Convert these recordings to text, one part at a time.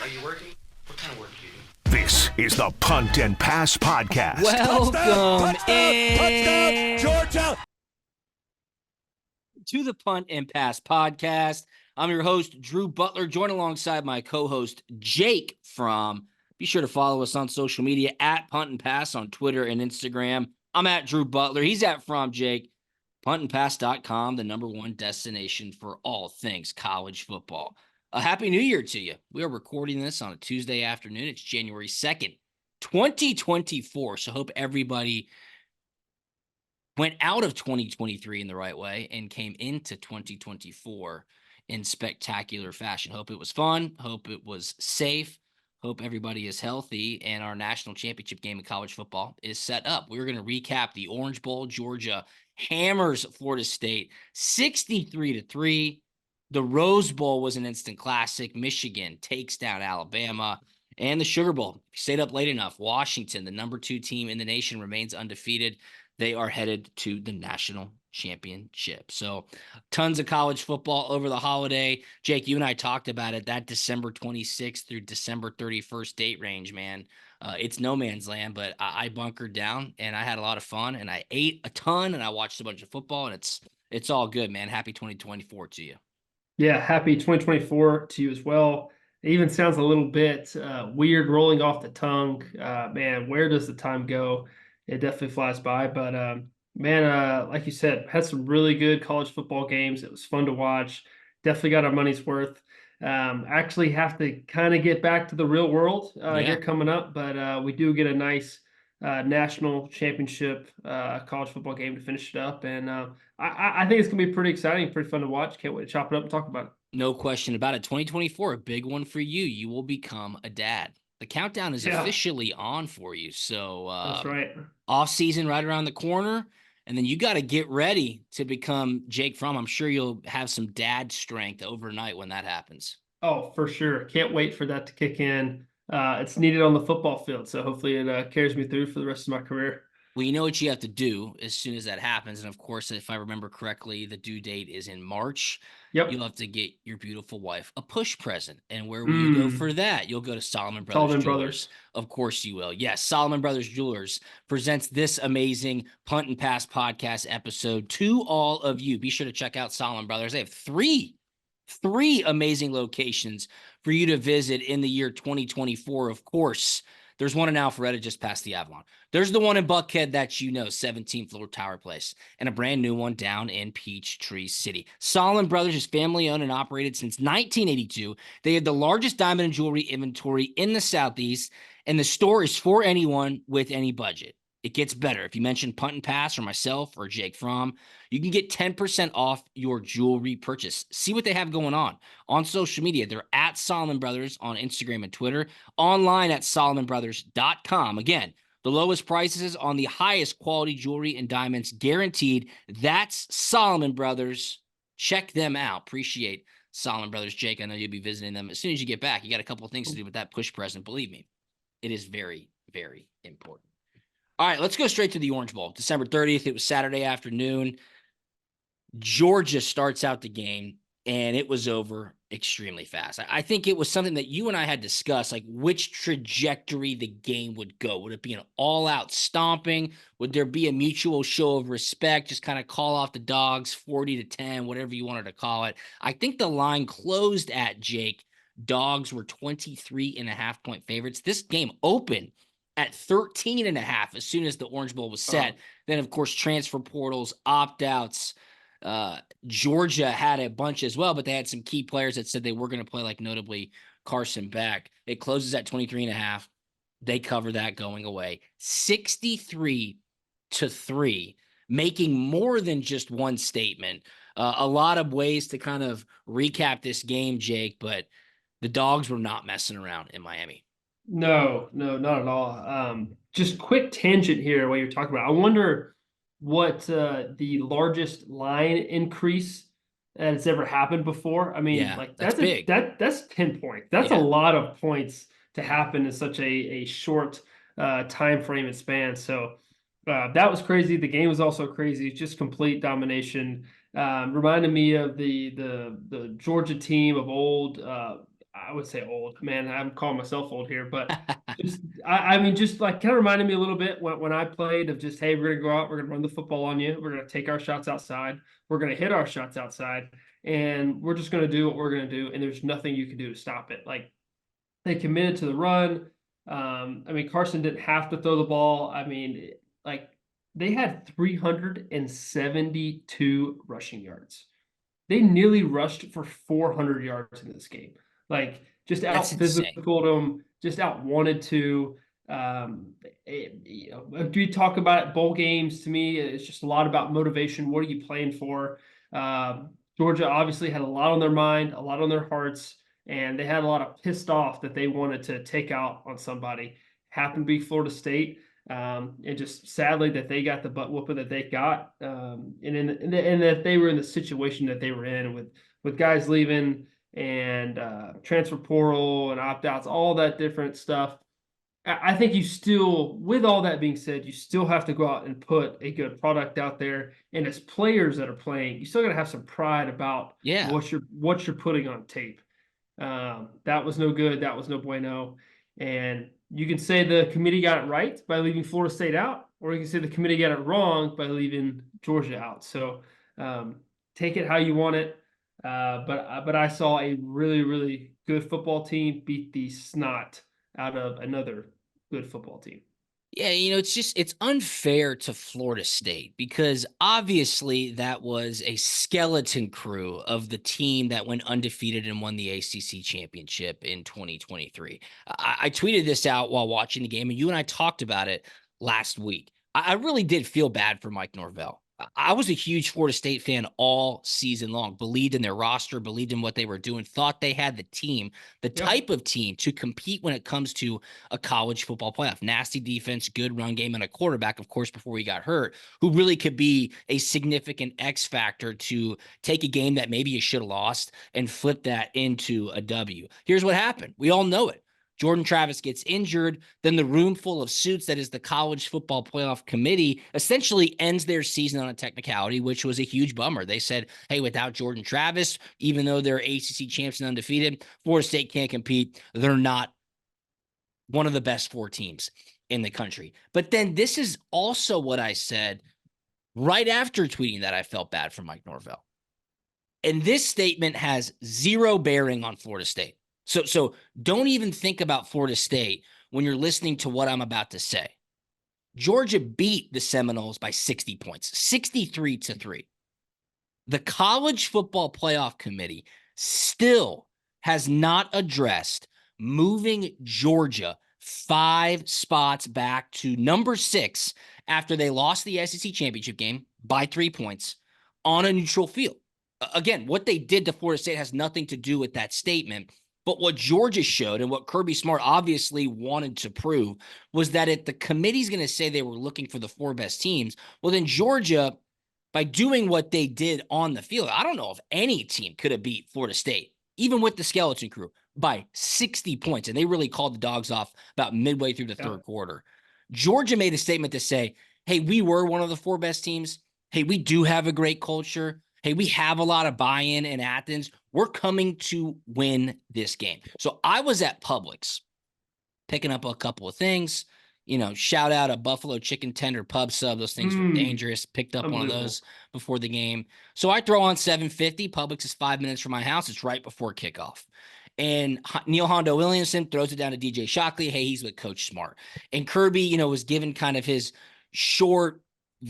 Are you working? What kind of work do you do? This is the Punt and Pass Podcast. Welcome touchdown, Georgia! to the Punt and Pass Podcast. I'm your host, Drew Butler, joined alongside my co-host, Jake Fromm. Be sure to follow us on social media at Punt and Pass on Twitter and Instagram. I'm at Drew Butler. He's at Fromm Jake. Puntandpass.com, the #1 destination for all things college football. A happy New Year to you. We are recording this on a Tuesday afternoon. It's January 2nd, 2024. So hope everybody went out of 2023 in the right way and came into 2024 in spectacular fashion. Hope it was fun. Hope it was safe. Hope everybody is healthy, and our national championship game in college football is set up. We're going to recap the Orange Bowl. Georgia hammers Florida State 63-3. The Rose Bowl was an instant classic. Michigan takes down Alabama. And the Sugar Bowl, if you stayed up late enough, Washington, the #2 team in the nation, remains undefeated. They are headed to the national championship. So tons of college football over the holiday. Jake, you and I talked about it, that December 26th through December 31st date range, man. It's no man's land, but I bunkered down and I had a lot of fun and I ate a ton and I watched a bunch of football, and it's all good, man. Happy 2024 to you. Yeah, happy 2024 to you as well. It even sounds a little bit weird rolling off the tongue. Man, where does the time go? It definitely flies by. But, man, like you said, had some really good college football games. It was fun to watch. Definitely got our money's worth. Actually have to kind of get back to the real world here coming up. But we do get a nice national championship college football game to finish it up. And I think it's going to be pretty exciting, pretty fun to watch. Can't wait to chop it up and talk about it. No question about it. 2024, a big one for you. You will become a dad. The countdown is officially on for you. So that's right. Off season right around the corner. And then you got to get ready to become Jake Fromm. I'm sure you'll have some dad strength overnight when that happens. Oh, for sure. Can't wait for that to kick in. It's needed on the football field. So hopefully it carries me through for the rest of my career. Well, you know what you have to do as soon as that happens. And of course, if I remember correctly, the due date is in March. Yep. You'll have to get your beautiful wife a push present. And where will you go for that? You'll go to Solomon Brothers Jewelers. Of course you will. Yes, Solomon Brothers Jewelers presents this amazing Punt and Pass podcast episode to all of you. Be sure to check out Solomon Brothers. They have three amazing locations for you to visit in the year 2024. Of course, there's one in Alpharetta just past the Avalon. There's the one in Buckhead that you know, 17th Floor Tower Place, and a brand new one down in Peachtree City. Solomon Brothers is family owned and operated since 1982. They have the largest diamond and jewelry inventory in the Southeast, and the store is for anyone with any budget. It gets better. If you mention Punt and Pass or myself or Jake Fromm, you can get 10% off your jewelry purchase. See what they have going on social media. They're at Solomon Brothers on Instagram and Twitter, online at solomonbrothers.com. Again, the lowest prices on the highest quality jewelry and diamonds guaranteed. That's Solomon Brothers. Check them out. Appreciate Solomon Brothers. Jake, I know you'll be visiting them as soon as you get back. You got a couple of things to do with that push present. Believe me, it is very, very important. All right, let's go straight to the Orange Bowl. December 30th, it was Saturday afternoon. Georgia starts out the game, and it was over extremely fast. I think it was something that you and I had discussed, like which trajectory the game would go. Would it be an all-out stomping? Would there be a mutual show of respect, just kind of call off the dogs 40-10, whatever you wanted to call it? I think the line closed at, Jake, dogs were 23.5-point favorites. This game opened at 13.5 as soon as the Orange Bowl was set. Then, of course, transfer portals, opt-outs. Georgia had a bunch as well, but they had some key players that said they were going to play, like notably Carson Beck. It closes at 23.5. They cover that going away. 63-3, making more than just one statement. A lot of ways to kind of recap this game, Jake, but the dogs were not messing around in Miami. No, not at all. Just quick tangent here while you're talking about it. I wonder what the largest line increase that has ever happened before. I mean, like that's big. That's 10 points. That's a lot of points to happen in such a short time frame and span. So that was crazy. The game was also crazy. Just complete domination. Reminded me of the Georgia team of old. I would say old. Man, I'm calling myself old here, but I mean, just like kind of reminded me a little bit when I played of just, hey, we're gonna go out, we're gonna run the football on you, we're gonna take our shots outside, we're gonna hit our shots outside, and we're just gonna do what we're gonna do, and there's nothing you can do to stop it. Like they committed to the run. I mean, Carson didn't have to throw the ball. I mean, like they had 372 rushing yards. They nearly rushed for 400 yards in this game. Like just That's out insane. physical them, just out wanted to. We talk about it, bowl games. To me, it's just a lot about motivation. What are you playing for? Georgia obviously had a lot on their mind, a lot on their hearts, and they had a lot of pissed off that they wanted to take out on somebody. Happened to be Florida State. And just sadly that they got the butt whooping that they got, and that they were in the situation that they were in with guys leaving and transfer portal and opt outs, all that different stuff. I think you still, with all that being said, you still have to go out and put a good product out there. And as players that are playing, you still got to have some pride about what you're putting on tape. That was no good. That was no bueno. And you can say the committee got it right by leaving Florida State out, or you can say the committee got it wrong by leaving Georgia out. So take it how you want it. But I saw a really, really good football team beat the snot out of another good football team. Yeah, it's unfair to Florida State because obviously that was a skeleton crew of the team that went undefeated and won the ACC championship in 2023. I tweeted this out while watching the game, and you and I talked about it last week. I really did feel bad for Mike Norvell. I was a huge Florida State fan all season long, believed in their roster, believed in what they were doing, thought they had the team, the type of team to compete when it comes to a college football playoff. Nasty defense, good run game, and a quarterback, of course, before he got hurt, who really could be a significant X factor to take a game that maybe you should have lost and flip that into a W. Here's what happened. We all know it. Jordan Travis gets injured, then the room full of suits that is the College Football Playoff Committee essentially ends their season on a technicality, which was a huge bummer. They said, hey, without Jordan Travis, even though they're ACC champs and undefeated, Florida State can't compete. They're not one of the best 4 teams in the country. But then this is also what I said right after tweeting that I felt bad for Mike Norvell. And this statement has zero bearing on Florida State. So don't even think about Florida State when you're listening to what I'm about to say. Georgia beat the Seminoles by 60 points, 63-3. The College Football Playoff Committee still has not addressed moving Georgia 5 spots back to number 6 after they lost the SEC championship game by 3 points on a neutral field. Again, what they did to Florida State has nothing to do with that statement. But what Georgia showed and what Kirby Smart obviously wanted to prove was that if the committee's going to say they were looking for the 4 best teams, well, then Georgia, by doing what they did on the field, I don't know if any team could have beat Florida State, even with the skeleton crew, by 60 points. And they really called the Dogs off about midway through the third quarter. Georgia made a statement to say, hey, we were one of the 4 best teams. Hey, we do have a great culture. Hey, we have a lot of buy-in in Athens. We're coming to win this game. So I was at Publix picking up a couple of things, shout out a buffalo chicken tender pub sub. Those things were dangerous. Picked up one of those before the game. So I throw on 750. Publix is 5 minutes from my house. It's right before kickoff. And Neil Hondo Williamson throws it down to DJ Shockley. Hey, he's with Coach Smart. And Kirby, was given kind of his short,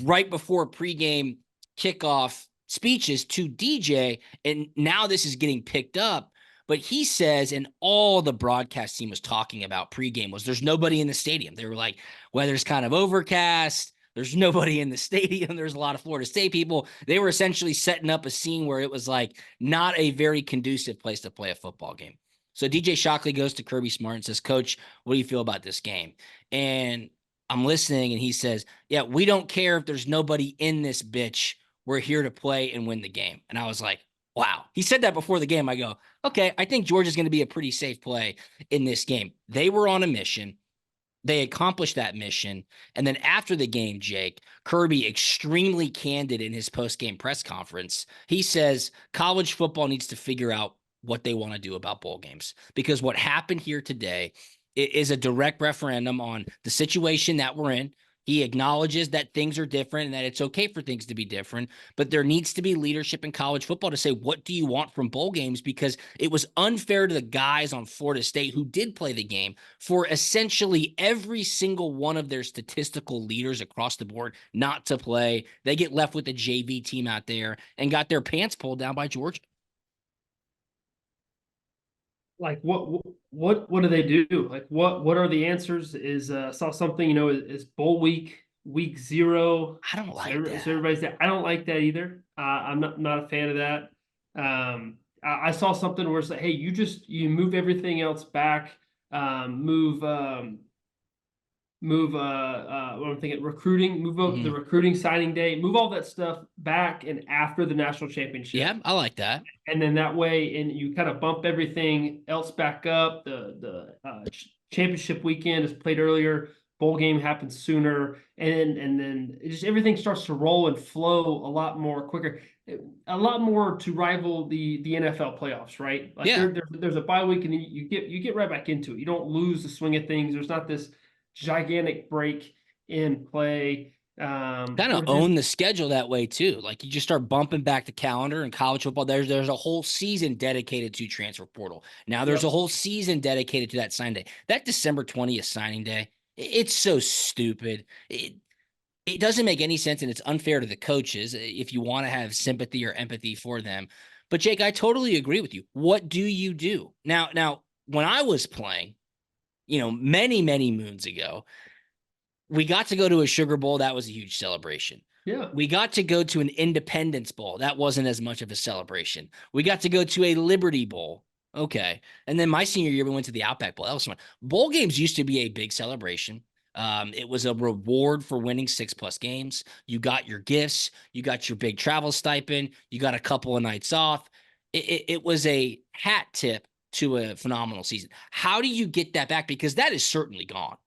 right before pregame kickoff speeches to DJ, and now this is getting picked up. But he says, and all the broadcast team was talking about pregame was there's nobody in the stadium. They were like, weather's kind of overcast. There's nobody in the stadium. There's a lot of Florida State people. They were essentially setting up a scene where it was like not a very conducive place to play a football game. So DJ Shockley goes to Kirby Smart and says, Coach, what do you feel about this game? And I'm listening, and he says, yeah, we don't care if there's nobody in this bitch. We're here to play and win the game. And I was like, wow. He said that before the game. I go, okay, I think Georgia's going to be a pretty safe play in this game. They were on a mission. They accomplished that mission. And then after the game, Jake, Kirby, extremely candid in his post-game press conference, he says college football needs to figure out what they want to do about bowl games, because what happened here today is a direct referendum on the situation that we're in. He acknowledges that things are different and that it's okay for things to be different, but there needs to be leadership in college football to say, what do you want from bowl games? Because it was unfair to the guys on Florida State who did play the game for essentially every single one of their statistical leaders across the board not to play. They get left with the JV team out there and got their pants pulled down by Georgia. Like what do they do? Like what are the answers? Saw something, is bowl week 0. I don't like that. So everybody's that. I don't like that either. I'm not a fan of that. I saw something where it's like, hey, you move everything else back, move what I'm thinking, recruiting, move up the recruiting signing day, move all that stuff back and after the national championship. Yeah, I like that. And then that way, and you kind of bump everything else back up. The championship weekend is played earlier. Bowl game happens sooner, and then it just everything starts to roll and flow a lot more quicker, a lot more to rival the NFL playoffs, right? Like yeah. There's a bye week, and you get right back into it. You don't lose the swing of things. There's not this gigantic break in play. Kind of own the schedule that way too. Like you just start bumping back the calendar in college football. There's a whole season dedicated to transfer portal. Now there's a whole season dedicated to that signing day. That December 20th signing day, it's so stupid. It doesn't make any sense, and it's unfair to the coaches if you want to have sympathy or empathy for them. But Jake, I totally agree with you. What do you do? Now when I was playing, many, many moons ago, we got to go to a Sugar Bowl. That was a huge celebration. Yeah. We got to go to an Independence Bowl. That wasn't as much of a celebration. We got to go to a Liberty Bowl. Okay. And then my senior year, we went to the Outback Bowl. That was fun. Bowl games used to be a big celebration. It was a reward for winning 6+ games. You got your gifts. You got your big travel stipend. You got a couple of nights off. It was a hat tip to a phenomenal season. How do you get that back? Because that is certainly gone.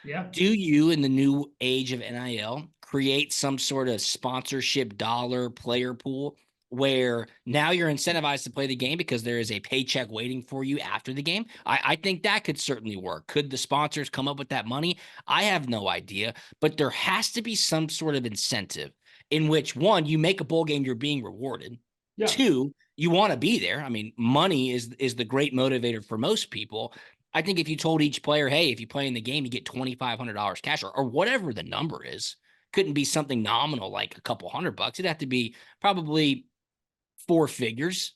Yeah. Do you, in the new age of NIL, create some sort of sponsorship dollar player pool where now you're incentivized to play the game because there is a paycheck waiting for you after the game? I think that could certainly work. Could the sponsors come up with that money? I have no idea, but there has to be some sort of incentive in which, one, you make a bowl game, you're being rewarded. Yeah. 2, you want to be there. I mean, money is the great motivator for most people. I think if you told each player, hey, if you play in the game, you get $2,500 cash or whatever the number is, couldn't be something nominal like a couple $100. It'd have to be probably 4 figures.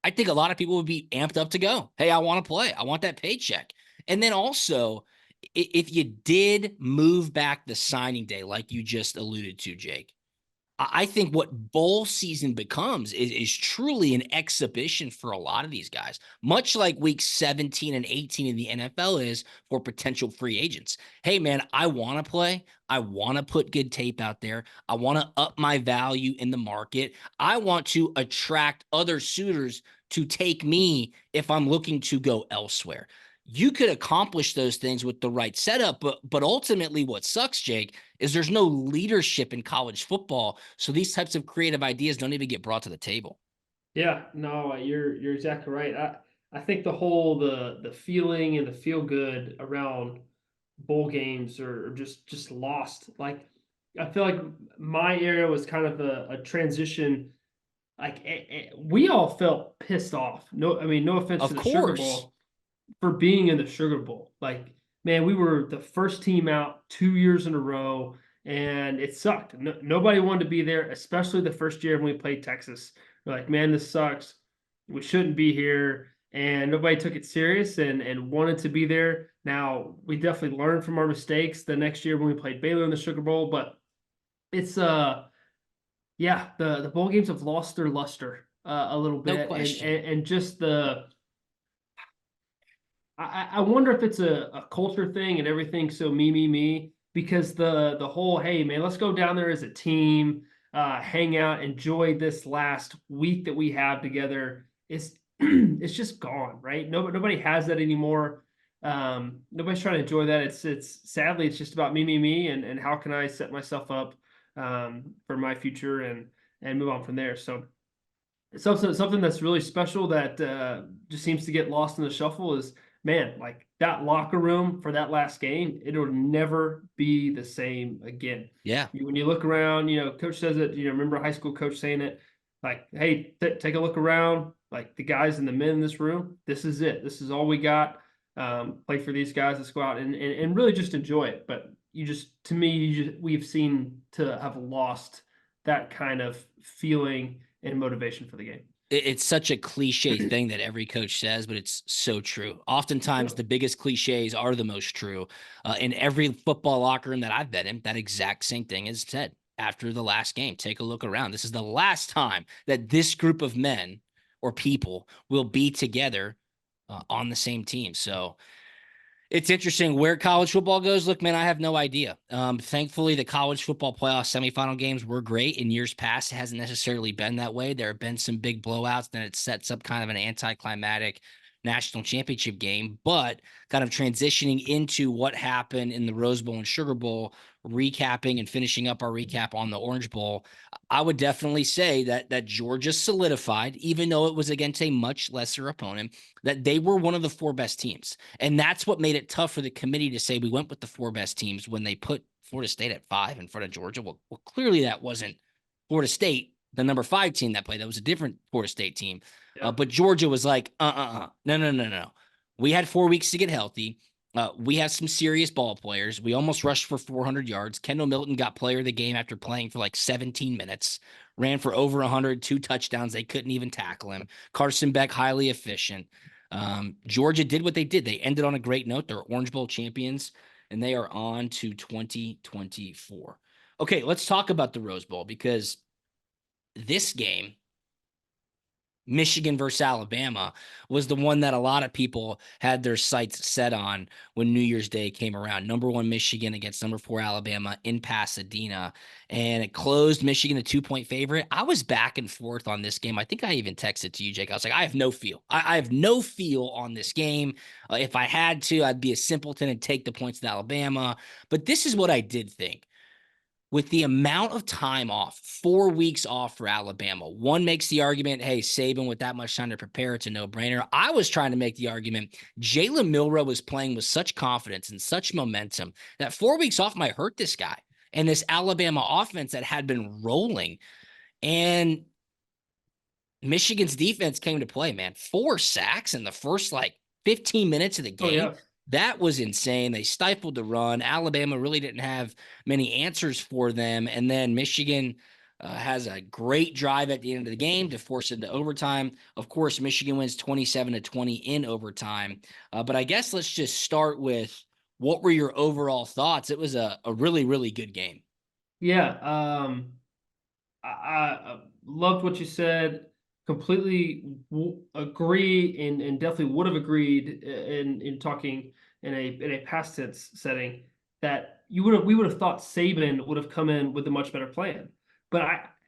I think a lot of people would be amped up to go. Hey, I want to play. I want that paycheck. And then also, if you did move back the signing day, like you just alluded to, Jake, I think what bowl season becomes is truly an exhibition for a lot of these guys, much like week 17 and 18 in the NFL is for potential free agents. Hey, man, I want to play. I want to put good tape out there. I want to up my value in the market. I want to attract other suitors to take me if I'm looking to go elsewhere. You could accomplish those things with the right setup, but ultimately what sucks, Jake, is there's no leadership in college football. So these types of creative ideas don't even get brought to the table. Yeah, no, you're exactly right. I think the feeling and the feel good around bowl games are just lost. Like I feel like my era was kind of a transition. Like we all felt pissed off. No offense to the Sugar Bowl, for being in the Sugar Bowl. Like, man, we were the first team out 2 years in a row, and it sucked. Nobody wanted to be there, especially the first year when we played Texas. We're like, man, this sucks. We shouldn't be here. And nobody took it serious and wanted to be there. Now, we definitely learned from our mistakes the next year when we played Baylor in the Sugar Bowl, but it's the bowl games have lost their luster a little bit. No question. And just I wonder if it's a culture thing and everything. So me, because the whole, hey man, let's go down there as a team, hang out, enjoy this last week that we have together. It's just gone, right? Nobody has that anymore. Nobody's trying to enjoy that. It's sadly, it's just about me, and how can I set myself up for my future and move on from there. So Something that's really special that just seems to get lost in the shuffle is, man, like that locker room for that last game, it'll never be the same again. Yeah. When you look around, coach says it, remember a high school coach saying it, like, hey, take a look around, like the guys and the men in this room, this is it. This is all we got. Play for these guys. Let's go out and really just enjoy it. But we've seen to have lost that kind of feeling and motivation for the game. It's such a cliche thing that every coach says, but it's so true. Oftentimes, the biggest cliches are the most true. In every football locker room that I've been in, that exact same thing is said after the last game. Take a look around. This is the last time that this group of men or people will be together on the same team. So it's interesting where college football goes. Look, man, I have no idea. Thankfully, the college football playoff semifinal games were great. In years past, it hasn't necessarily been that way. There have been some big blowouts, then it sets up kind of an anticlimactic national championship game. But kind of transitioning into what happened in the Rose Bowl and Sugar Bowl, recapping and finishing up our recap on the Orange Bowl, I would definitely say that Georgia solidified, even though it was against a much lesser opponent, that they were one of the 4 best teams. And that's what made it tough for the committee to say we went with the 4 best teams when they put Florida State at 5 in front of Georgia. Well, clearly that wasn't Florida State, the number 5 team that played. That was a different Florida State team. Yeah. But Georgia was like, no. We had 4 weeks to get healthy. We have some serious ball players. We almost rushed for 400 yards. Kendall Milton got player of the game after playing for like 17 minutes, ran for over 100, 2 touchdowns. They couldn't even tackle him. Carson Beck, highly efficient. Georgia did what they did. They ended on a great note. They're Orange Bowl champions, and they are on to 2024. Okay, let's talk about the Rose Bowl, because this game, Michigan versus Alabama, was the one that a lot of people had their sights set on when New Year's Day came around. Number 1 Michigan against number 4 Alabama in Pasadena, and it closed Michigan a 2-point favorite. I was back and forth on this game. I think I even texted to you, Jake. I was like, I have no feel. I have no feel on this game. If I had to, I'd be a simpleton and take the points to Alabama. But this is what I did think. With the amount of time off, 4 weeks off for Alabama, one makes the argument, hey, Saban with that much time to prepare, it's a no-brainer. I was trying to make the argument, Jalen Milroe was playing with such confidence and such momentum that 4 weeks off might hurt this guy and this Alabama offense that had been rolling. And Michigan's defense came to play, man. 4 sacks in the first, 15 minutes of the game. Oh, yeah. That was insane. They stifled the run. Alabama really didn't have many answers for them. And then Michigan has a great drive at the end of the game to force it to overtime. Of course, Michigan wins 27-20 in overtime. But I guess let's just start with, what were your overall thoughts? It was a really, really good game. Yeah. I loved what you said. Completely agree, and definitely would have agreed in talking in a past tense setting that we would have thought Saban would have come in with a much better plan. But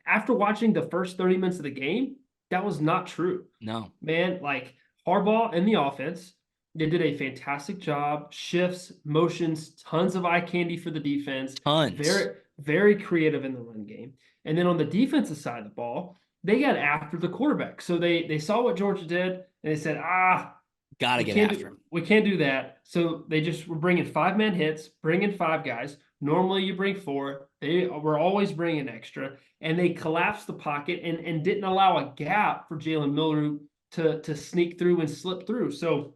after watching the first 30 minutes of the game, that was not true. No, man, like Harbaugh and the offense, they did a fantastic job. Shifts, motions, tons of eye candy for the defense. Tons. Very, very creative in the run game. And then on the defensive side of the ball, they got after the quarterback. So they saw what Georgia did, and they said, gotta get after him. We can't do that. So they just were bringing 5-man hits, bringing 5 guys. Normally you bring 4. They were always bringing extra, and they collapsed the pocket and didn't allow a gap for Jalen Milroe to sneak through and slip through. So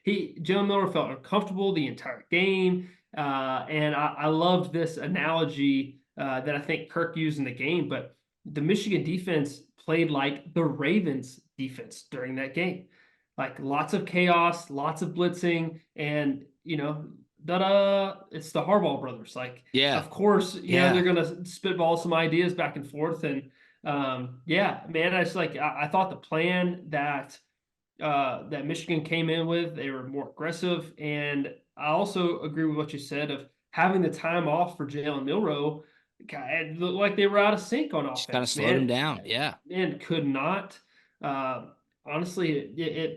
Jalen Milroe felt uncomfortable the entire game, and I loved this analogy that I think Kirk used in the game, but the Michigan defense played like the Ravens defense during that game. Like lots of chaos, lots of blitzing, and it's the Harbaugh brothers. Like, yeah, of course, they're gonna spitball some ideas back and forth. And man, I thought the plan that Michigan came in with, they were more aggressive. And I also agree with what you said of having the time off for Jalen Milroe. It looked like they were out of sync on offense. Just kind of slowed him down. Yeah. And could not. Honestly,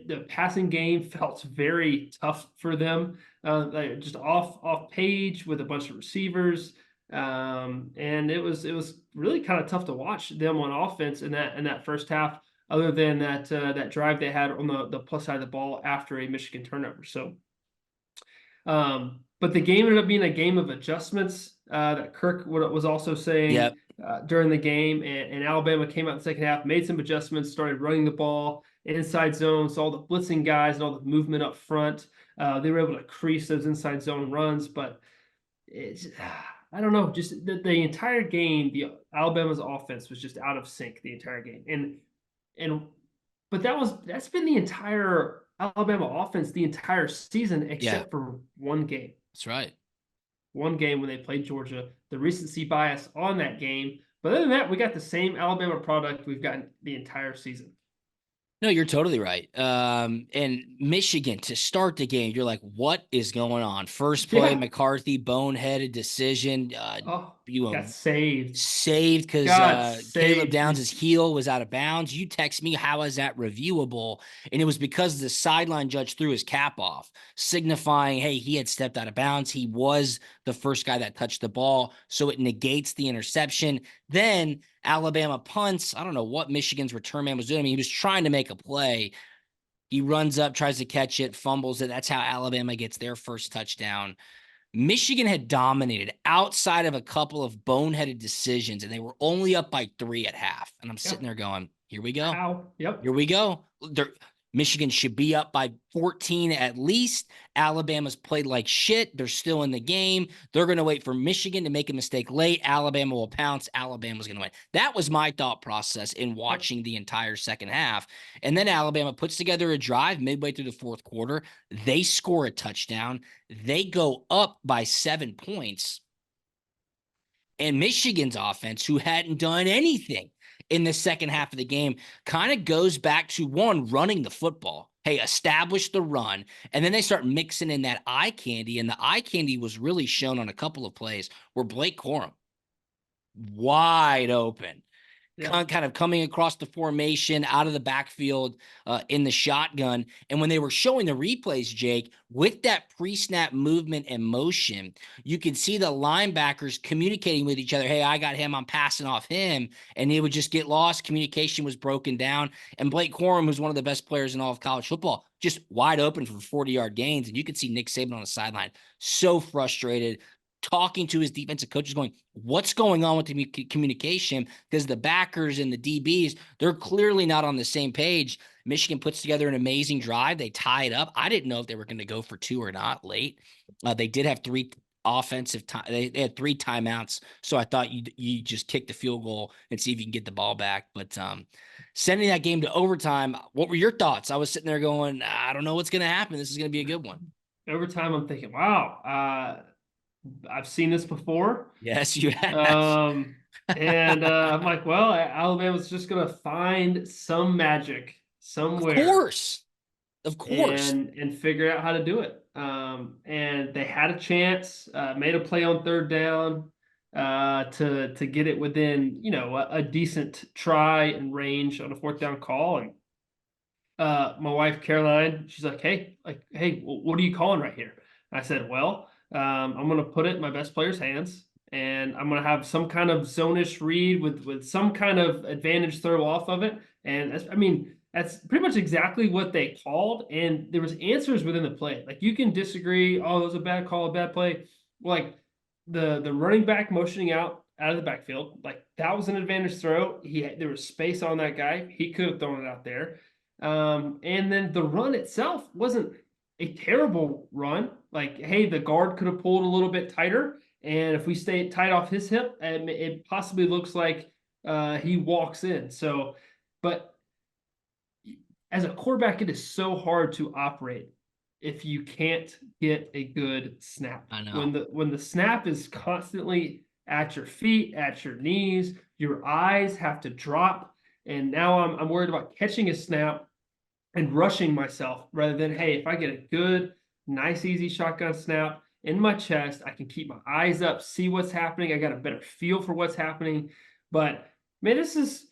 the passing game felt very tough for them. Just off page with a bunch of receivers. And it was really kind of tough to watch them on offense in that first half, other than that drive they had on the plus side of the ball after a Michigan turnover. So, but the game ended up being a game of adjustments that Kirk was also saying during the game, and Alabama came out in the second half, made some adjustments, started running the ball inside zone, saw the blitzing guys and all the movement up front. They were able to crease those inside zone runs, but it's, I don't know, just the entire game, the Alabama's offense was just out of sync the entire game. But that's been the entire Alabama offense the entire season, except for one game. That's right. One game when they played Georgia, the recency bias on that game. But other than that, we got the same Alabama product we've gotten the entire season. No, you're totally right. And Michigan to start the game, you're like, what is going on? First play, McCarthy, boneheaded decision. Got saved because Caleb Downs' heel was out of bounds. You text me, how is that reviewable? And it was because the sideline judge threw his cap off, signifying, hey, he had stepped out of bounds. He was the first guy that touched the ball, so it negates the interception. Then Alabama punts. I don't know what Michigan's return man was doing. I mean, he was trying to make a play. He runs up, tries to catch it, fumbles it. That's how Alabama gets their first touchdown. Michigan had dominated outside of a couple of boneheaded decisions, and they were only up by 3 at half. And I'm sitting there going, here we go. Here we go. Michigan should be up by 14 at least. Alabama's played like shit. They're still in the game. They're going to wait for Michigan to make a mistake late. Alabama will pounce. Alabama's going to win. That was my thought process in watching the entire second half. And then Alabama puts together a drive midway through the fourth quarter. They score a touchdown. They go up by 7 points. And Michigan's offense, who hadn't done anything in the second half of the game, kind of goes back to running the football. Hey, establish the run. And then they start mixing in that eye candy. And the eye candy was really shown on a couple of plays where Blake Corum, wide open, kind of coming across the formation out of the backfield in the shotgun. And when they were showing the replays, Jake, with that pre-snap movement and motion, you could see the linebackers communicating with each other. Hey, I got him. I'm passing off him. And they would just get lost. Communication was broken down. And Blake Corum, who's one of the best players in all of college football, just wide open for 40-yard gains. And you could see Nick Saban on the sideline, so frustrated, talking to his defensive coaches going, what's going on with the communication? Because the backers and the DBs, they're clearly not on the same page. Michigan puts together an amazing drive. They tie it up. I didn't know if they were going to go for 2 or not late. They did have 3 offensive time. They had 3 timeouts. So I thought you just kick the field goal and see if you can get the ball back. But sending that game to overtime, what were your thoughts? I was sitting there going, I don't know what's going to happen. This is going to be a good one. Overtime, I'm thinking, wow, I've seen this before. Yes, you have. And I'm like, well, Alabama's just going to find some magic somewhere. Of course. And figure out how to do it. And they had a chance, made a play on third down to get it within, a decent try and range on a fourth down call. And my wife, Caroline, she's like, hey, what are you calling right here? And I said, well, I'm going to put it in my best player's hands, and I'm going to have some kind of zone-ish read with some kind of advantage throw off of it. And that's pretty much exactly what they called. And there was answers within the play. Like, you can disagree. Oh, it was a bad call, a bad play. Like the running back motioning out of the backfield, like that was an advantage throw. There was space on that guy. He could have thrown it out there. And then the run itself wasn't a terrible run. Like, hey, the guard could have pulled a little bit tighter, and if we stay tight off his hip, it possibly looks like he walks in. So, but as a quarterback, it is so hard to operate if you can't get a good snap. I know. When the snap is constantly at your feet, at your knees, your eyes have to drop, and now I'm worried about catching a snap and rushing myself rather than, hey, if I get a good, nice, easy shotgun snap in my chest, I can keep my eyes up, see what's happening. I got a better feel for what's happening. But, man, this is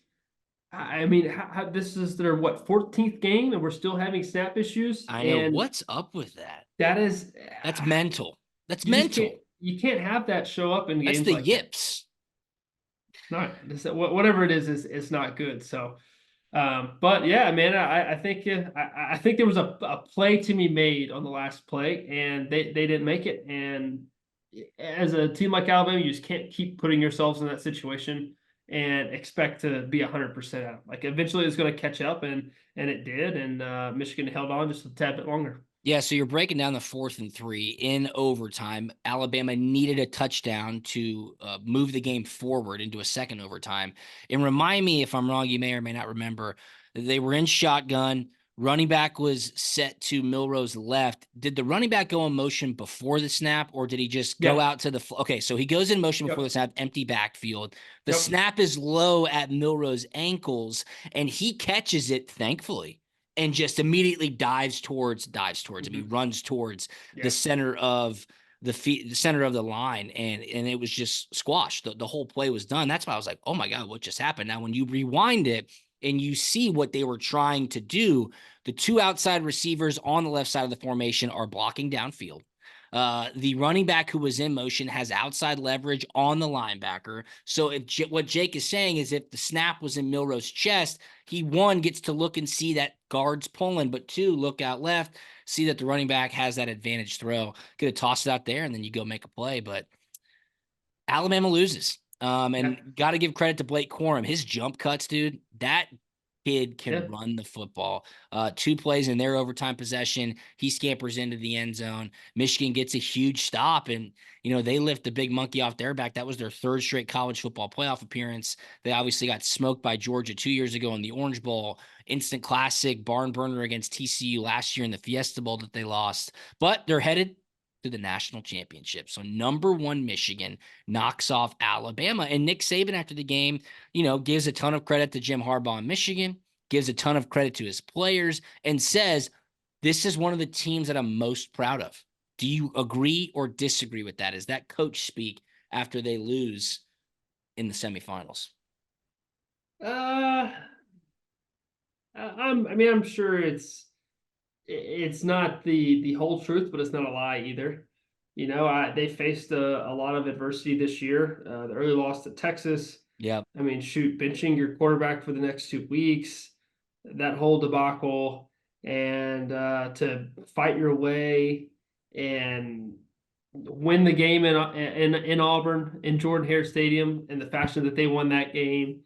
their 14th game, and we're still having snap issues. I know. What's up with that? That's mental. That's mental. you can't have that show up in That's games the like that. yips. Not whatever it is, it's not good. So, but yeah, man, I think I think there was a play to be made on the last play, and they didn't make it. And as a team like Alabama, you just can't keep putting yourselves in that situation and expect to be 100% out. Like eventually, it's going to catch up, and it did. And Michigan held on just a tad bit longer. Yeah, so you're breaking down the 4th and 3 in overtime. Alabama needed a touchdown to move the game forward into a second overtime. And remind me if I'm wrong, you may or may not remember, they were in shotgun. Running back was set to Milroe's left. Did the running back go in motion before the snap, or did he just go out to the okay, so he goes in motion before the snap, empty backfield. The snap is low at Milroe's ankles, and he catches it, thankfully, and just immediately dives towards. I mean, runs towards the center of the center of the line, and it was just squashed. The whole play was done. That's why I was like, oh my God, what just happened? Now, when you rewind it and you see what they were trying to do, the two outside receivers on the left side of the formation are blocking downfield. The running back who was in motion has outside leverage on the linebacker. So what Jake is saying is if the snap was in Milroe's chest, he, one, gets to look and see that guard's pulling, but two, look out left, see that the running back has that advantage throw. Could have tossed it out there, and then you go make a play. But Alabama loses. Got to give credit to Blake Corum. His jump cuts, dude, that kid can run the football. 2 plays in their overtime possession. He scampers into the end zone. Michigan gets a huge stop, and, they lift the big monkey off their back. That was their 3rd straight college football playoff appearance. They obviously got smoked by Georgia 2 years ago in the Orange Bowl. Instant classic barn burner against TCU last year in the Fiesta Bowl that they lost. But they're headed to the national championship. So number 1 Michigan knocks off Alabama. And Nick Saban after the game, gives a ton of credit to Jim Harbaugh in Michigan, gives a ton of credit to his players, and says, this is one of the teams that I'm most proud of. Do you agree or disagree with that? Is that coach speak after they lose in the semifinals? I'm sure it's not the whole truth, but it's not a lie either. They faced a lot of adversity this year. The early loss to Texas. Yeah. I mean, benching your quarterback for the next 2 weeks, that whole debacle, and to fight your way and win the game in Auburn, in Jordan-Hare Stadium, in the fashion that they won that game,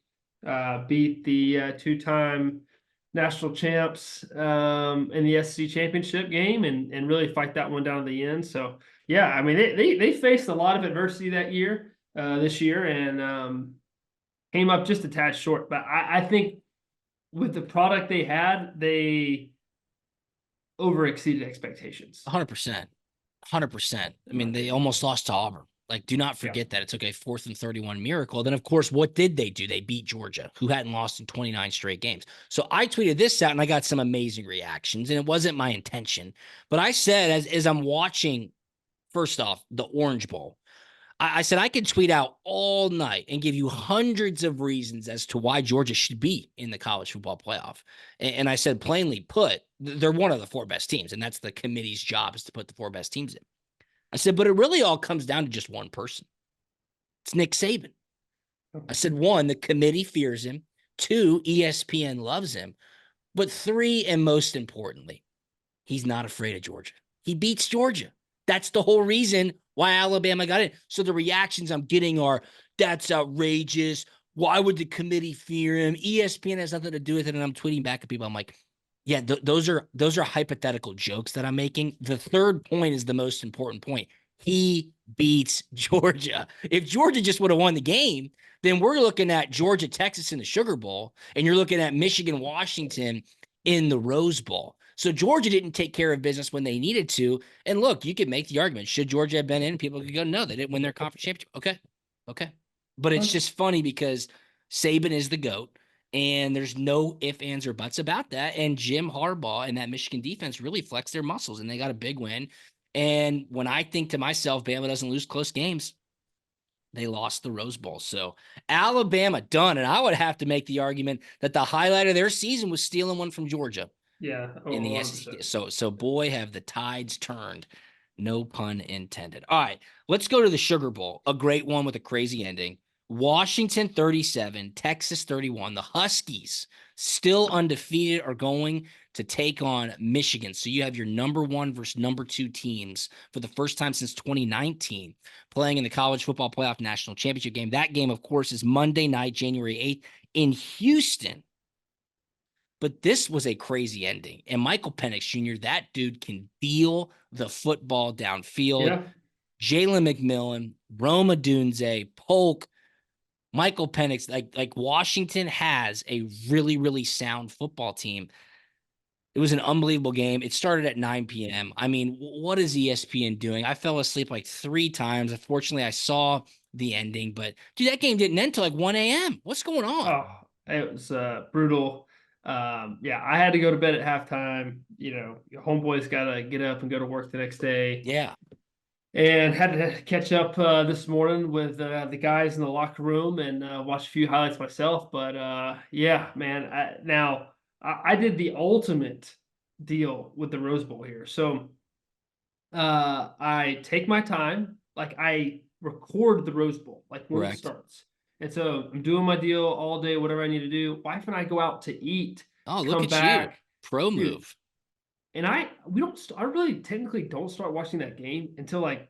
beat the 2-time national champs in the SEC championship game, and really fight that one down to the end. So yeah, I mean they faced a lot of adversity that year, this year, and came up just a tad short. But I think with the product they had, they over exceeded expectations. 100%. 100%. I mean, they almost lost to Auburn. Like, do not forget that. It took a 4th and 31 miracle. Then, of course, what did they do? They beat Georgia, who hadn't lost in 29 straight games. So I tweeted this out, and I got some amazing reactions, and it wasn't my intention. But I said, as I'm watching, first off, the Orange Bowl, I said I could tweet out all night and give you hundreds of reasons as to why Georgia should be in the college football playoff. And I said, plainly put, they're one of the 4 best teams, and that's the committee's job, is to put the 4 best teams in. I said, but it really all comes down to just one person. It's Nick Saban. I said, 1, the committee fears him. 2, ESPN loves him. But 3, and most importantly, he's not afraid of Georgia. He beats Georgia. That's the whole reason why Alabama got in. So the reactions I'm getting are, that's outrageous. Why would the committee fear him? ESPN has nothing to do with it. And I'm tweeting back at people. I'm like, yeah, those are hypothetical jokes that I'm making. The third point is the most important point. He beats Georgia. If Georgia just would have won the game, then we're looking at Georgia, Texas in the Sugar Bowl, and you're looking at Michigan, Washington in the Rose Bowl. So Georgia didn't take care of business when they needed to. And look, you could make the argument, should Georgia have been in? People could go, no, they didn't win their conference championship. Okay. But it's just funny because Saban is the GOAT, and there's no ifs, ands, or buts about that. And Jim Harbaugh and that Michigan defense really flexed their muscles, and they got a big win. And when I think to myself, Bama doesn't lose close games, they lost the Rose Bowl. So Alabama done. And I would have to make the argument that the highlight of their season was stealing one from Georgia. Yeah. In the SEC. So boy, have the tides turned No pun intended. All right, let's go to the Sugar Bowl, a great one with a crazy ending. Washington 37, Texas 31. The Huskies, still undefeated, are going to take on Michigan. So you have your number 1 versus number 2 teams for the first time since 2019 playing in the College Football Playoff National Championship game. That game, of course, is Monday night, January 8th in Houston. But this was a crazy ending. And Michael Penix Jr., that dude can feel the football downfield. Yeah. Jalen McMillan, Rome Odunze, Polk, Michael Penix, like Washington has a really, really sound football team. It was an unbelievable game. It started at 9 p.m. I mean, what is ESPN doing? I fell asleep like 3 times. Unfortunately, I saw the ending, but dude, that game didn't end until like 1 a.m. What's going on? Oh, it was brutal. Yeah, I had to go to bed at halftime. You know, your homeboy's got to get up and go to work the next day. Yeah. And had to catch up this morning with the guys in the locker room and watch a few highlights myself. But yeah, man, I did the ultimate deal with the Rose Bowl here. So I take my time, like I record the Rose Bowl, like when it starts. And so I'm doing my deal all day, whatever I need to do. Wife and I go out to eat. Oh, look at you. Pro move. And I really technically don't start watching that game until like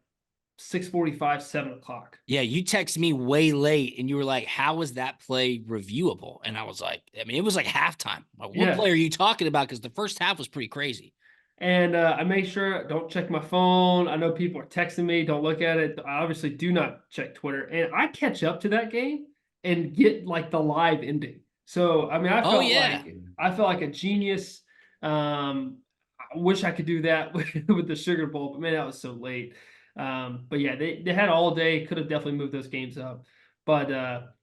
6:45, 7 o'clock. Yeah, you text me way late and you were like, how was that play reviewable? And I was like, I mean, it was like halftime. Like, what play are you talking about? Because the first half was pretty crazy. And I make sure don't check my phone. I know people are texting me. Don't look at it. I obviously do not check Twitter. And I catch up to that game and get like the live ending. So, I mean, I felt like a genius. I wish I could do that with the Sugar Bowl, but man, that was so late. But yeah, they had all day, could have definitely moved those games up. But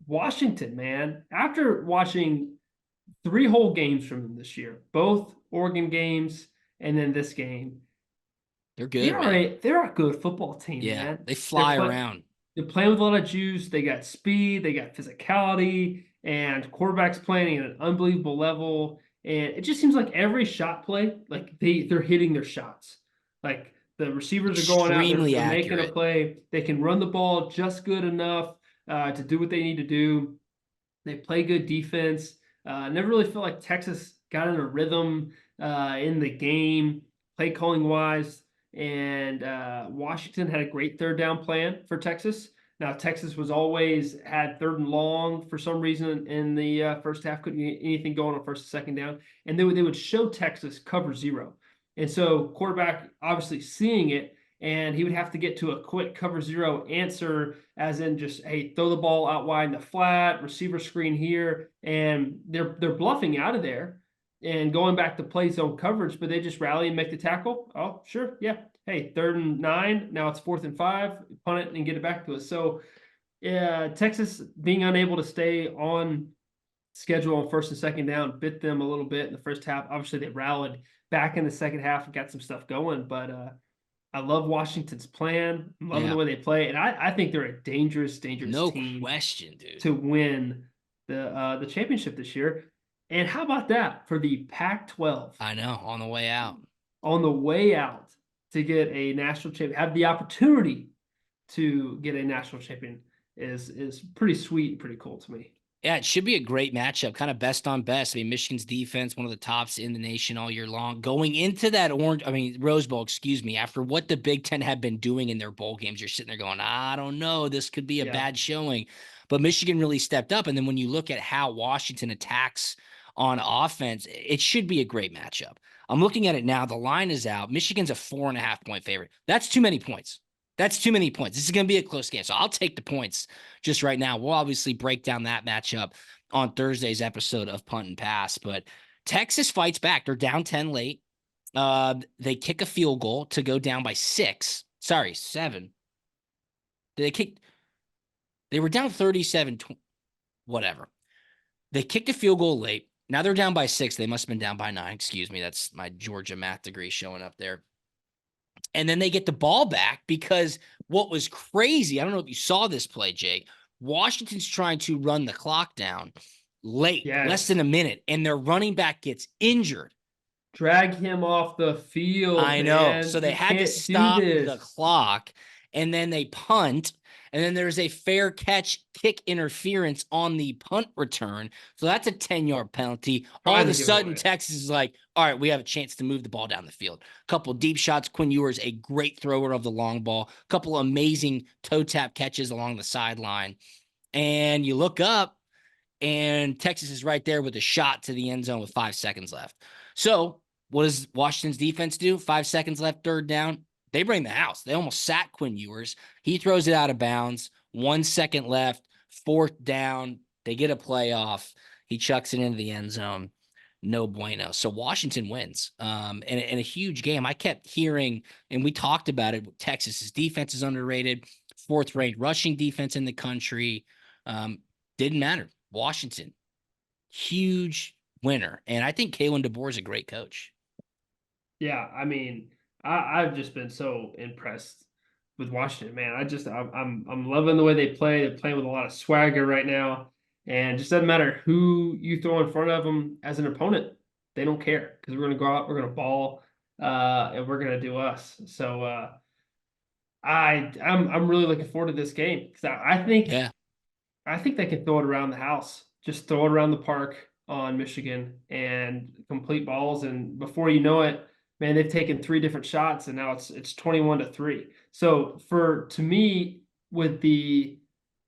Washington, man, after watching 3 whole games from them this year, both Oregon games and then this game, they're good. They're a good football team, man. They fly around. They're playing with a lot of juice. They got speed, they got physicality, and quarterbacks playing at an unbelievable level. And it just seems like every shot play, like they're hitting their shots. Like the receivers are going out, they're making a play. They can run the ball just good enough to do what they need to do. They play good defense. Never really felt like Texas got in a rhythm in the game, play calling wise. And Washington had a great 3rd down plan for Texas. Now, Texas was always had 3rd and long for some reason in the first half, couldn't get anything going on 1st and 2nd down. And they would show Texas cover 0. And so quarterback obviously seeing it, and he would have to get to a quick cover 0 answer, as in just, hey, throw the ball out wide in the flat, receiver screen here. And they're bluffing out of there and going back to play zone coverage, but they just rally and make the tackle. Oh, sure. Yeah. Hey, 3rd and 9. Now it's 4th and 5. Punt it and get it back to us. So, yeah, Texas being unable to stay on schedule on 1st and 2nd down bit them a little bit in the first half. Obviously, they rallied back in the second half and got some stuff going. But I love Washington's plan. I'm loving the way they play, and I think they're a dangerous team. No question, dude. To win the championship this year. And how about that for the Pac-12? I know, on the way out. On the way out to get a national champion, have the opportunity to get a national champion is pretty sweet and pretty cool to me. Yeah, it should be a great matchup, kind of best on best. I mean, Michigan's defense, one of the tops in the nation all year long. Going into that Rose Bowl, after what the Big Ten had been doing in their bowl games, you're sitting there going, I don't know, this could be a bad showing. But Michigan really stepped up. And then when you look at how Washington attacks on offense, it should be a great matchup. I'm looking at it now. The line is out. Michigan's a 4.5-point favorite. That's too many points. That's too many points. This is going to be a close game. So I'll take the points just right now. We'll obviously break down that matchup on Thursday's episode of Punt and Pass. But Texas fights back. They're down 10 late. They kick a field goal to go down by 7. They were down 37, whatever. They kicked a field goal late. Now they're down by 6. They must have been down by 9. Excuse me. That's my Georgia math degree showing up there. And then they get the ball back because what was crazy, I don't know if you saw this play, Jake, Washington's trying to run the clock down late, less than a minute, and their running back gets injured. drag him off the field. I know. Man. So they You had to can't stop do the this. clock, and then they punt, and then there's a fair catch kick interference on the punt return. So that's a 10-yard penalty. All Trying of to a give it sudden, away. Texas is like, all right, we have a chance to move the ball down the field. A couple deep shots. Quinn Ewers, a great thrower of the long ball. A couple amazing toe tap catches along the sideline. And you look up, and Texas is right there with a shot to the end zone with 5 seconds left. So what does Washington's defense do? 5 seconds left, third down. They bring the house. They almost sack Quinn Ewers. He throws it out of bounds. 1 second left, fourth down. They get a playoff. He chucks it into the end zone. No bueno. So Washington wins. And a huge game. I kept hearing, and we talked about it, Texas's defense is underrated. 4th-ranked rushing defense in the country. Didn't matter. Washington, huge winner. And I think Kalen DeBoer is a great coach. Yeah, I mean, I've just been so impressed with Washington, man. I'm loving the way they play. They're playing with a lot of swagger right now, and it just doesn't matter who you throw in front of them as an opponent. They don't care because we're gonna go out, we're gonna ball, and we're gonna do us. So I'm really looking forward to this game because Yeah. I think they can throw it around the house. Just throw it around the park on Michigan and complete balls. And before you know it, man, they've taken 3 different shots and now it's 21-3. So to me, with the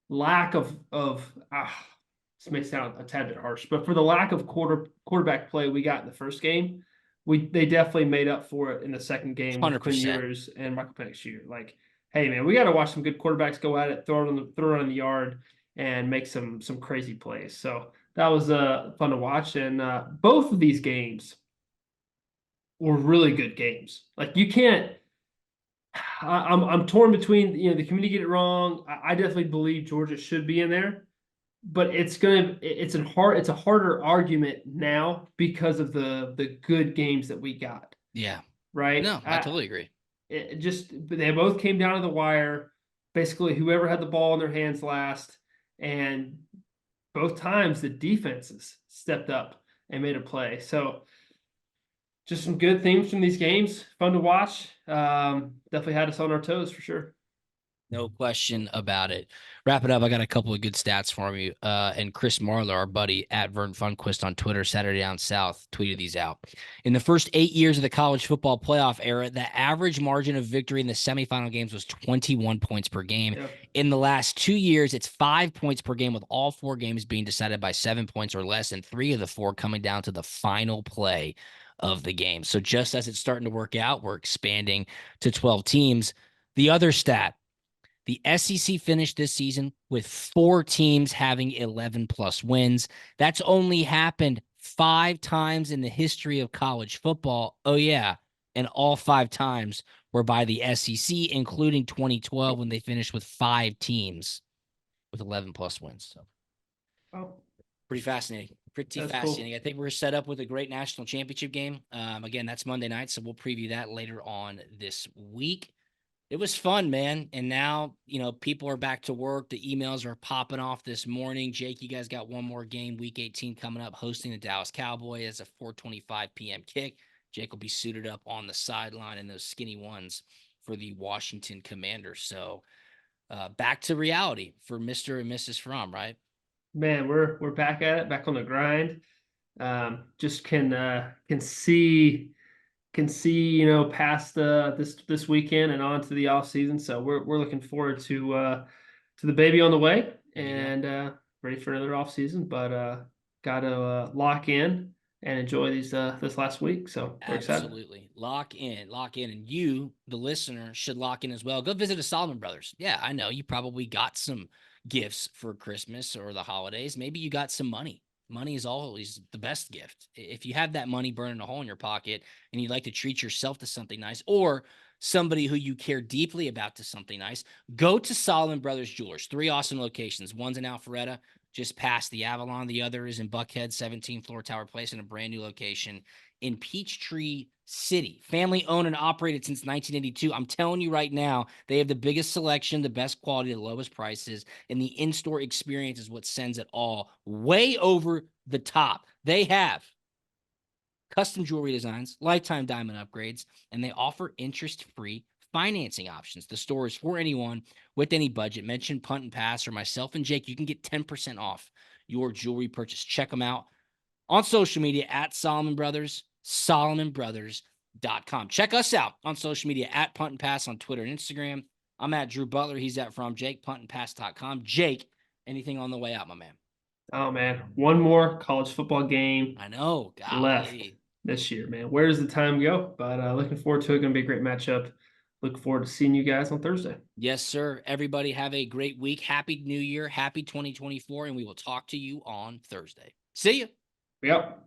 lack of this may sound a tad bit harsh, but for the lack of quarterback play we got in the first game, they definitely made up for it in the second game with Quinn 100%. Ewers and Michael Penix Jr. Like, hey man, we got to watch some good quarterbacks go at it, throw it in the yard, and make some crazy plays. So that was fun to watch. And both of these games were really good games. Like you can't. I'm torn between the committee get it wrong. I definitely believe Georgia should be in there, but it's a harder argument now because of the good games that we got. Yeah. Right. No, I totally agree. They both came down to the wire. Basically, whoever had the ball in their hands last, and both times the defenses stepped up and made a play. So just some good things from these games. Fun to watch. Definitely had us on our toes for sure. No question about it. Wrap it up. I got a couple of good stats for you. And Chris Marler, our buddy at Vern Funquist on Twitter, Saturday Down South, tweeted these out. In the first 8 years of the college football playoff era, the average margin of victory in the semifinal games was 21 points per game. Yeah. In the last 2 years, it's 5 points per game, with all 4 games being decided by 7 points or less, and 3 of the 4 coming down to the final play of the game. So just as it's starting to work out, we're expanding to 12 teams. The other stat, the SEC finished this season with 4 teams having 11-plus wins. That's only happened 5 times in the history of college football. Oh, yeah. And all 5 times were by the SEC, including 2012 when they finished with 5 teams with 11-plus wins. So, pretty fascinating. Pretty fascinating. Cool. I think we're set up with a great national championship game. Again, that's Monday night, so we'll preview that later on this week. It was fun, man. And now, people are back to work. The emails are popping off this morning. Jake, you guys got one more game, Week 18 coming up, hosting the Dallas Cowboys as a 4:25 p.m. kick. Jake will be suited up on the sideline in those skinny ones for the Washington Commanders. So back to reality for Mr. and Mrs. Fromm, right? Man, we're back at it, back on the grind. Just can see past this weekend and on to the off season. So we're looking forward to the baby on the way and ready for another off season. But gotta lock in and enjoy this last week. So we're absolutely excited. Lock in, and you, the listener, should lock in as well. Go visit the Solomon Brothers. Yeah, I know you probably got some gifts for Christmas or the holidays. Maybe you got some money. Money is always the best gift. If you have that money burning a hole in your pocket and you'd like to treat yourself to something nice, or somebody who you care deeply about to something nice, go to Solomon Brothers Jewelers. 3 awesome locations. One's in Alpharetta, just past the Avalon. The other is in Buckhead, 17 Floor Tower Place, in a brand new location in Peachtree City. Family owned and operated since 1982. I'm telling you right now, they have the biggest selection, the best quality, the lowest prices, and the in-store experience is what sends it all way over the top. They have custom jewelry designs, lifetime diamond upgrades, and they offer interest-free financing options. The store is for anyone with any budget. Mention Punt and Pass or myself and Jake. You can get 10% off your jewelry purchase. Check them out on social media at Solomon Brothers, SolomonBrothers.com. Check us out on social media at Punt and Pass on Twitter and Instagram. I'm at Drew Butler. He's at From Jake, puntandpass.com. Jake, anything on the way out, my man? Oh, man. One more college football game I know. left this year, man. Where does the time go? But looking forward to it. Going to be a great matchup. Look forward to seeing you guys on Thursday. Yes, sir. Everybody have a great week. Happy New Year. Happy 2024. And we will talk to you on Thursday. See you. Yep.